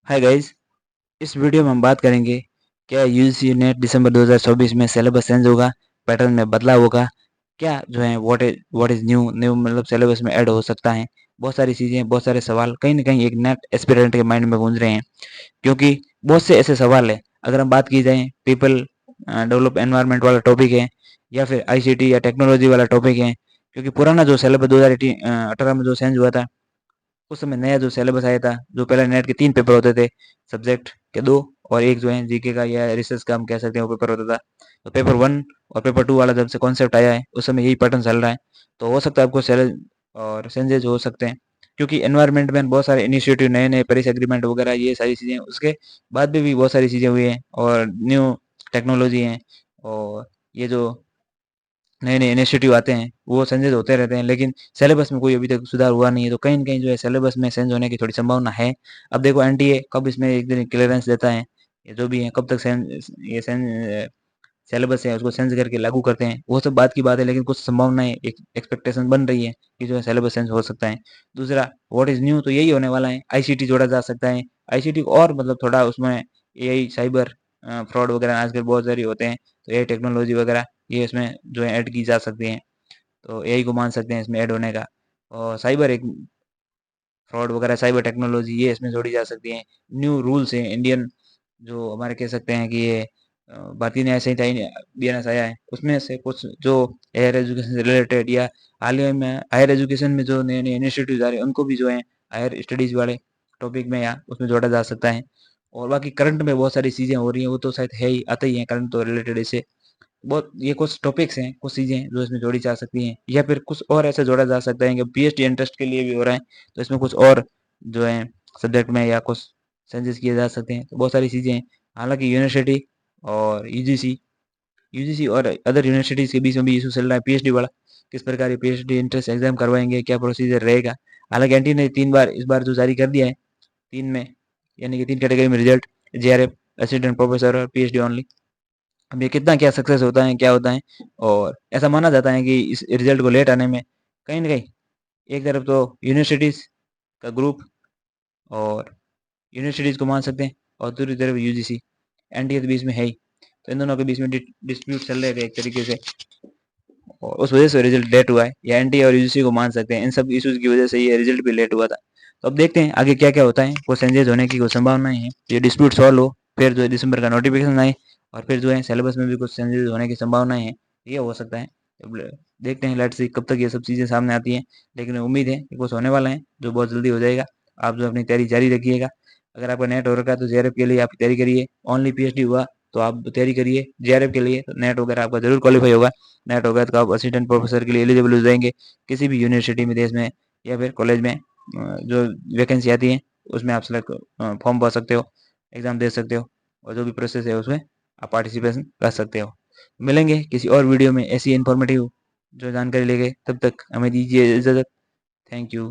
Hi guys. इस video में हम बात करेंगे क्या यूजीसी नेट दिसंबर 2024 में सिलेबस चेंज होगा, पैटर्न में बदलाव होगा, क्या जो है व्हाट इज न्यू न्यू मतलब सिलेबस में ऐड हो सकता है। बहुत सारी चीज़ें, बहुत सारे सवाल कहीं ना कहीं एक नेट एस्पिरेंट के माइंड में गूंज रहे हैं, क्योंकि बहुत से ऐसे सवाल है। अगर हम बात की जाए पीपल डेवलप एनवायरनमेंट वाला टॉपिक है, या फिर आईसीटी या टेक्नोलॉजी वाला टॉपिक है, क्योंकि पुराना जो सिलेबस 2018 में जो चेंज हुआ था, उस समय नया जो सिलेबस आया था, जो पहले नेट के 3 पेपर होते थे, सब्जेक्ट के 2 और एक जो है जीके का या रिसर्च का हम कह सकते हैं वो पेपर होता था। तो पेपर 1 और पेपर 2 वाला जब से कॉन्सेप्ट आया है, उस समय यही पैटर्न चल रहा है। तो हो सकता है आपको चैलेंज और चेंजेस हो सकते हैं, क्योंकि एनवायरनमेंट में बहुत सारे इनिशिएटिव, नए-नए पेरिस एग्रीमेंट वगैरह ये सारी चीज़ें, उसके बाद में भी बहुत सारी चीज़ें हुई हैं और न्यू टेक्नोलॉजी हैं, और ये जो नए-नए इनिशिएटिव आते हैं वो चेंजेस होते रहते हैं, लेकिन सिलेबस में कोई अभी तक सुधार हुआ नहीं है। तो कहीं न कहीं जो है सिलेबस में चेंज होने की थोड़ी संभावना है। अब देखो एनटीए कब इसमें एक दिन क्लीयरेंस देता है, ये जो भी है कब तक ये सिलेबस है उसको चेंज करके लागू करते हैं, वो सब बात की बात है, लेकिन कुछ संभावनाएँ, एक एक्सपेक्टेशन बन रही है कि जो है सिलेबस चेंज हो सकता है। दूसरा व्हाट इज़ न्यू तो यही होने वाला है, आईसीटी जोड़ा जा सकता है। आईसीटी को और मतलब थोड़ा उसमें एआई, साइबर फ्रॉड वगैरह आजकल बहुत सारे होते हैं, तो एआई टेक्नोलॉजी वगैरह ये इसमें जो है ऐड की जा सकती हैं। तो एआई को मान सकते हैं इसमें ऐड होने का, और साइबर एक फ्रॉड वगैरह, साइबर टेक्नोलॉजी ये इसमें जोड़ी जा सकती हैं। न्यू रूल्स हैं इंडियन, जो हमारे कह सकते हैं कि ये भारतीय न्याय संहिता बीएनएस आया है, उसमें से कुछ जो हायर एजुकेशन से रिलेटेड, या हाल ही में हायर एजुकेशन में जो नए-नए इनिशिएटिव्स आ रहे हैं, उनको भी जो है हायर स्टडीज़ वाले टॉपिक में या उसमें जोड़ा जा सकता है। और बाकी करंट में बहुत सारी चीज़ें हो रही हैं, वो तो शायद है ही, आते ही हैं करंट तो रिलेटेड इससे। बहुत ये कुछ टॉपिक्स हैं, कुछ चीज़ें हैं जो इसमें जोड़ी जा सकती हैं, या फिर कुछ और ऐसे जोड़ा जा सकता है कि पीएचडी इंटरेस्ट के लिए भी हो रहा है, तो इसमें कुछ और जो है सब्जेक्ट में या कुछ चेंजेस किए जा सकते हैं। तो बहुत सारी चीज़ें हैं। हालाँकि यूनिवर्सिटी और यूजीसी और अदर यूनिवर्सिटीज़ के बीच में भी इश्यू चल रहा है पीएचडी वाला, किस प्रकार ये पीएचडी एंट्रेंस एग्ज़ाम करवाएँगे, क्या प्रोसीजर रहेगा। हालाँकि एनटीए ने 3 बार इस बार जो जारी कर दिया है, 3 में, यानी कि 3 कैटेगरी में रिजल्ट, जेआरएफ, असिस्टेंट प्रोफेसर और पीएचडी ओनली। अब ये कितना क्या सक्सेस होता है, क्या होता है, और ऐसा माना जाता है कि इस रिजल्ट को लेट आने में कहीं न कहीं एक तरफ तो यूनिवर्सिटीज़ का ग्रुप और यूनिवर्सिटीज़ को मान सकते हैं, और दूसरी तरफ यूजीसी, एनटीए तो बीच में है ही। तो इन दोनों के बीच में डिस्प्यूट चल रहे थे एक तरीके से, और उस वजह से रिजल्ट लेट हुआ है, या एनटीए और यूजीसी को मान सकते हैं। इन सब इश्यूज़ की वजह से ये रिजल्ट भी लेट हुआ था। तो अब देखते हैं आगे क्या-क्या होता है, कुछ चेंजेस होने की कुछ संभावनाएँ हैं। ये डिस्प्यूट सॉल्व हो, फिर जो है दिसंबर का नोटिफिकेशन आए, और फिर जो है सिलेबस में भी कुछ चेंजेस होने की संभावनाएँ हैं। ये हो सकता है। अब देखते हैं, लेट्स सी कब तक ये सब चीज़ें सामने आती हैं। लेकिन उम्मीद है कि कुछ होने वाला है, जो बहुत जल्दी हो जाएगा। आप जो अपनी तैयारी जारी रखिएगा। अगर आपका नेट हो रखा है तो जेआरएफ के लिए आप तैयारी करिए। ओनली पीएचडी हुआ तो आप तैयारी करिए जेआरएफ के लिए, तो नेट वगैरह आपका ज़रूर क्वालीफाई होगा। नेट होगा तो आप असिस्टेंट प्रोफेसर के लिए एलिजिबल हो जाएँगे, किसी भी यूनिवर्सिटी में देश में या फिर कॉलेज में। जो वैकेंसी आती है उसमें आप सेलेक्ट फॉर्म भर सकते हो, एग्ज़ाम दे सकते हो, और जो भी प्रोसेस है उसमें आप पार्टिसिपेशन कर सकते हो। मिलेंगे किसी और वीडियो में ऐसी इन्फॉर्मेटिव जो जानकारी लेके, तब तक हमें दीजिए इजाज़त। Thank you.